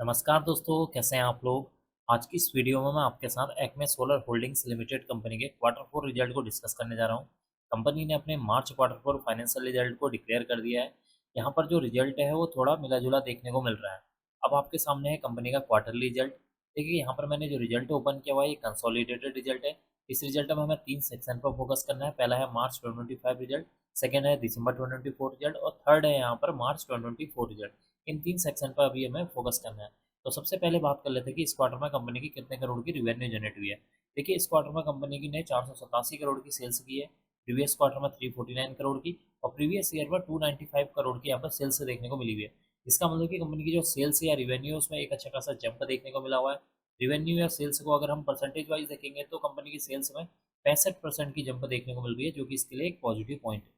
नमस्कार दोस्तों, कैसे हैं आप लोग। आज की इस वीडियो में मैं आपके साथ Acme solar holdings limited company के क्वार्टर फोर रिजल्ट को डिस्कस करने जा रहा हूं। कंपनी ने अपने मार्च क्वार्टर फोर फाइनेंशियल रिजल्ट को डिक्लेयर कर दिया है। यहां पर जो रिजल्ट है वो थोड़ा मिला जुला देखने को मिल रहा है। अब आपके सामने है कंपनी का क्वार्टरली रिजल्ट। देखिए, यहाँ पर मैंने जो रिजल्ट ओपन किया हुआ है ये कंसोलिडेटेड रिजल्ट है। इस रिजल्ट में हमें तीन सेक्शन पर फोकस करना है। पहला है मार्च 2025 रिजल्ट, सेकेंड है दिसंबर 2024 रिजल्ट और थर्ड है यहाँ पर मार्च 2024 रिजल्ट। इन तीन सेक्शन पर अभी हमें फोकस करना है। तो सबसे पहले बात कर लेते हैं कि इस क्वार्टर में कंपनी की कितने करोड़ की रिवेन्यू जनरेट हुई है। देखिए, इस क्वार्टर में कंपनी की ने 487 करोड़ की सेल्स की है। प्रीवियस क्वार्टर में 349 करोड़ की और प्रीवियस ईयर में 295 करोड़ की यहाँ पर सेल्स देखने को मिली हुई है। इसका मतलब कि कंपनी की जो सेल्स या रिवेन्यू है उसमें एक अच्छा खासा जंप देखने को मिला हुआ है। रिवेन्यू या सेल्स को अगर हम परसेंटेज वाइज देखेंगे तो कंपनी की सेल्स में 65% की जंप देखने को मिल रही है, जो कि इसके लिए एक पॉजिटिव पॉइंट है।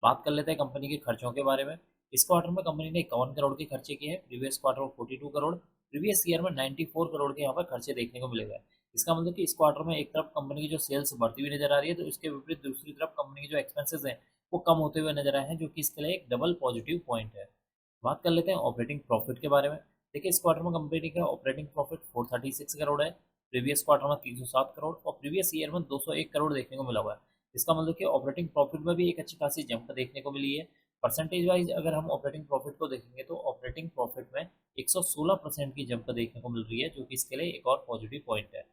बात कर लेते हैं कंपनी के खर्चों के बारे में। इस क्वार्टर में कंपनी ने 51 करोड़ के खर्चे किए हैं। प्रीवियस क्वार्टर में 42 करोड़, प्रीवियस ईयर में 94 करोड़ के यहाँ पर खर्चे देखने को मिलेगा। इसका मतलब कि इस क्वार्टर में एक तरफ कंपनी की जो सेल्स बढ़ती हुई नजर आ रही है, तो इसके विपरीत दूसरी तरफ कंपनी के जो एक्सपेंसेस हैं वो कम होते हुए नजर आए हैं, जो कि इसके लिए एक डबल पॉजिटिव पॉइंट है। बात कर लेते हैं ऑपरेटिंग प्रॉफिट के बारे में। देखिए, इस क्वार्टर में कंपनी का ऑपरेटिंग प्रॉफिट 436 करोड़ है। प्रीवियस क्वार्टर में 307 करोड़ और प्रीवियस ईयर में 201 करोड़ देखने को मिला हुआ है। इसका मतलब कि ऑपरेटिंग प्रॉफिट में भी एक अच्छी खासी जंप देखने को मिली है। परसेंटेज वाइज अगर हम ऑपरेटिंग प्रॉफिट को देखेंगे तो ऑपरेटिंग प्रॉफिट में 116% की जंप देखने को मिल रही है, जो कि इसके लिए एक और पॉजिटिव पॉइंट है।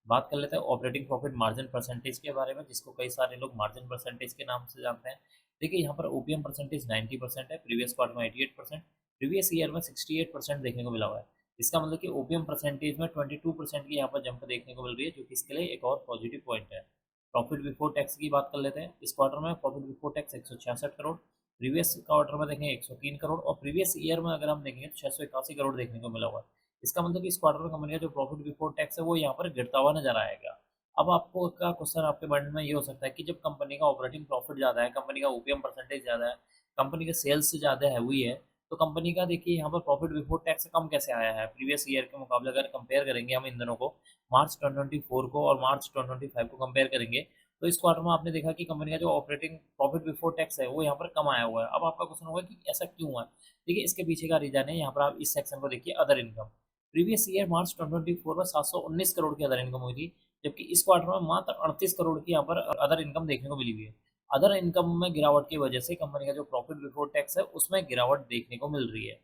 बात कर लेते हैं ऑपरेटिंग प्रॉफिट मार्जिन परसेंटेज के बारे में, जिसको कई सारे लोग मार्जिन परसेंटेज के नाम से जानते हैं। देखिए, यहाँ पर ओपीएम परसेंटेज 90% है। प्रीवियस क्वार्टर में 88%, प्रीवियस ईयर में 68% देखने को मिला हुआ है। इसका मतलब कि ओपीएम परसेंटेज में 22% की यहाँ पर जंप देखने को मिल रही है, जो कि इसके लिए एक और पॉजिटिव पॉइंट है। प्रॉफिट बिफोर टैक्स की बात कर लेते हैं। इस क्वार्टर में profit before tax 166 crore, previous quarter में देखेंगे 103 करोड़ और प्रीवियस ईयर में अगर हम देखेंगे तो 681 करोड़ देखने को मिला हुआ है। इसका मतलब कि इस क्वार्टर में कंपनी का जो प्रॉफिट बिफोर टैक्स है वो यहाँ पर गिरता हुआ नजर आएगा। अब आपको का क्वेश्चन आपके माइंड में ये हो सकता है कि जब कंपनी का ऑपरेटिंग प्रॉफिट ज़्यादा है, कंपनी का ओपीएम परसेंटेज ज़्यादा है, कंपनी के सेल्स ज़्यादा है हुई है, तो कंपनी का देखिए यहाँ पर प्रॉफिट बिफोर टैक्स कम कैसे आया है प्रीवियस ईयर के मुकाबले। अगर कंपेयर करेंगे हम इन दोनों को, मार्च 2024 को और मार्च 2025 को कंपेयर करेंगे, तो इस क्वार्टर में आपने देखा कि कंपनी का जो ऑपरेटिंग प्रॉफिट बिफोर टैक्स है वो यहाँ पर कम आया हुआ है। अब आपका क्वेश्चन होगा कि ऐसा क्यों है। देखिए, इसके पीछे का रीजन है, यहाँ पर आप इस सेक्शन को देखिए, other income. Previous year March 2024 में 719 करोड़ की अदर इनकम हुई थी, जबकि इस क्वार्टर में मात्र 38 करोड़ की यहाँ पर अदर इनकम देखने को मिली हुई है। अदर इनकम में गिरावट की वजह से कंपनी का जो प्रॉफिट बिफोर टैक्स है उसमें गिरावट देखने को मिल रही है।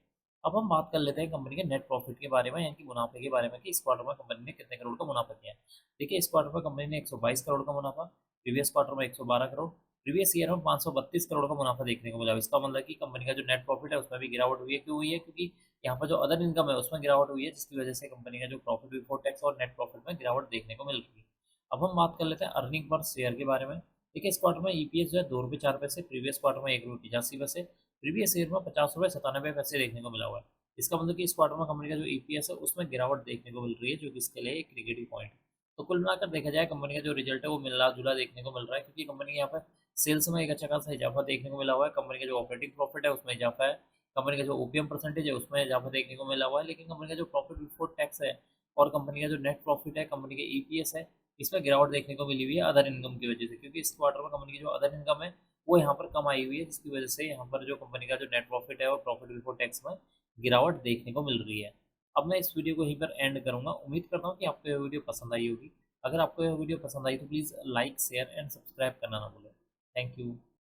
अब हम बात कर लेते हैं कंपनी के नेट प्रॉफिट के बारे में, यानी कि मुनाफे के बारे में, कि इस क्वार्टर में कंपनी ने कितने करोड़ का मुनाफा किया है। देखिए, इस क्वार्टर में कंपनी ने 122 करोड़ का मुनाफा, प्रीवियस क्वार्टर में 112 करोड़, प्रीवियस ईयर में 532 करोड़ का मुनाफा देखने को मिला। इसका मतलब कि कंपनी का जो नेट प्रॉफिट है उसमें भी गिरावट हुई है। क्यों हुई है? क्योंकि यहाँ पर जो अदर इनकम है उसमें गिरावट हुई है, जिसकी वजह से कंपनी का जो प्रॉफिट बिफोर टैक्स और नेट प्रॉफिट में गिरावट देखने को मिल रही है। अब हम बात कर लेते हैं अर्निंग पर शेयर के बारे में। देखिए, इस क्वार्टर में ईपीएस जो है 2 रुपये 4 पैसे, प्रीवियस क्वार्टर में 1 रुपये 85 पैसे, प्रीवियस ईयर में 50 रुपये 97 पैसे देखने को मिला हुआ है। इसका मतलब कि इस क्वार्टर में कंपनी का जो ईपीएस है उसमें गिरावट देखने को मिल रही है, जो कि इसके लिए एक नेगेटिव पॉइंट है। तो कुल मिलाकर देखा जाए, कंपनी का जो रिजल्ट है वो मिला जुला देखने को मिल रहा है, क्योंकि कंपनी के यहाँ पर सेल्स में एक अच्छा खासा इजाफा देखने को मिला हुआ है, कंपनी का जो ऑपरेटिंग प्रॉफिट है उसमें इजाफा है, कंपनी का जो ओपीएम परसेंटेज है उसमें इजाफा देखने को मिला हुआ है, लेकिन कंपनी का जो प्रॉफिट बिफोर टैक्स है और कंपनी का जो नेट प्रॉफिट है, कंपनी के ईपीएस है, इसमें गिरावट देखने को मिली हुई है अदर इनकम की वजह से। क्योंकि इस क्वार्टर में कंपनी की जो अदर इनकम है वो यहाँ पर कम आई हुई है, जिसकी वजह से यहाँ पर जो कंपनी का जो नेट प्रॉफिट है और प्रॉफिट बिफोर टैक्स में गिरावट देखने को मिल रही है। अब मैं इस वीडियो को यहीं पर एंड करूंगा। उम्मीद करता हूँ कि आपको यह वीडियो पसंद आई होगी। अगर आपको यह वीडियो पसंद आई तो please like share and subscribe करना ना भूलें। Thank you.